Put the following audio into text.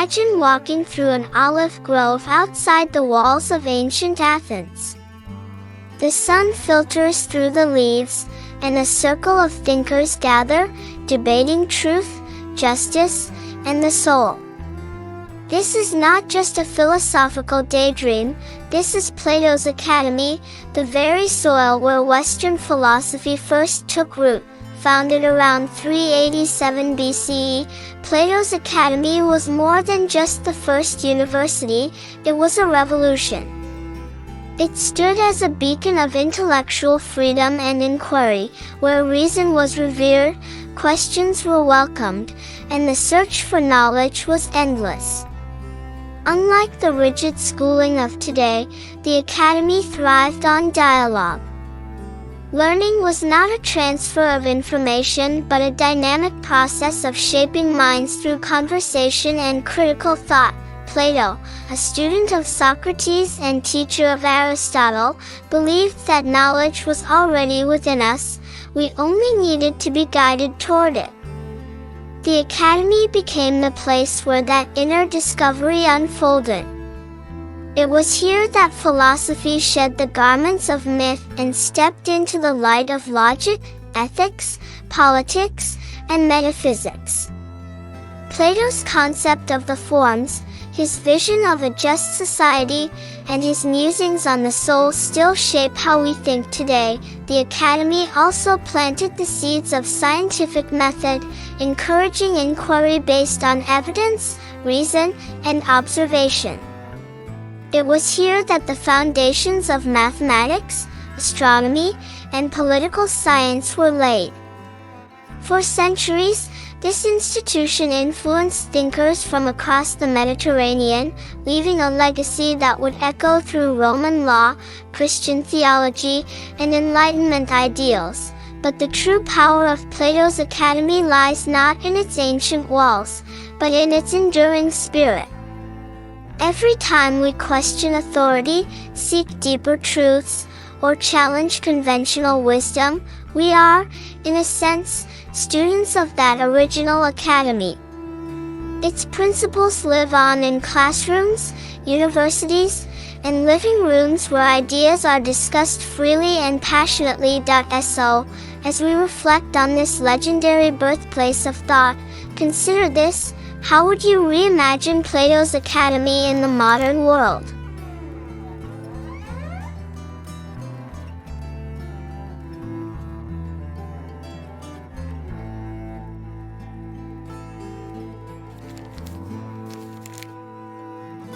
Imagine walking through an olive grove outside the walls of ancient Athens. The sun filters through the leaves, and a circle of thinkers gather, debating truth, justice, and the soul. This is not just a philosophical daydream, this is Plato's Academy, the very soil where Western philosophy first took root. Founded around 387 BCE, Plato's Academy was more than just the first university, it was a revolution. It stood as a beacon of intellectual freedom and inquiry, where reason was revered, questions were welcomed, and the search for knowledge was endless. Unlike the rigid schooling of today, the Academy thrived on dialogue. Learning was not a transfer of information but a dynamic process of shaping minds through conversation and critical thought. Plato, a student of Socrates and teacher of Aristotle, believed that knowledge was already within us, we only needed to be guided toward it. The Academy became the place where that inner discovery unfolded. It was here that philosophy shed the garments of myth and stepped into the light of logic, ethics, politics, and metaphysics. Plato's concept of the forms, his vision of a just society, and his musings on the soul still shape how we think today. The Academy also planted the seeds of scientific method, encouraging inquiry based on evidence, reason, and observation. It was here that the foundations of mathematics, astronomy, and political science were laid. For centuries, this institution influenced thinkers from across the Mediterranean, leaving a legacy that would echo through Roman law, Christian theology, and Enlightenment ideals. But the true power of Plato's Academy lies not in its ancient walls, but in its enduring spirit. Every time we question authority, seek deeper truths, or challenge conventional wisdom, we are, in a sense, students of that original academy. Its principles live on in classrooms, universities, and living rooms where ideas are discussed freely and passionately. So, as we reflect on this legendary birthplace of thought, consider this: how would you reimagine Plato's Academy in the modern world?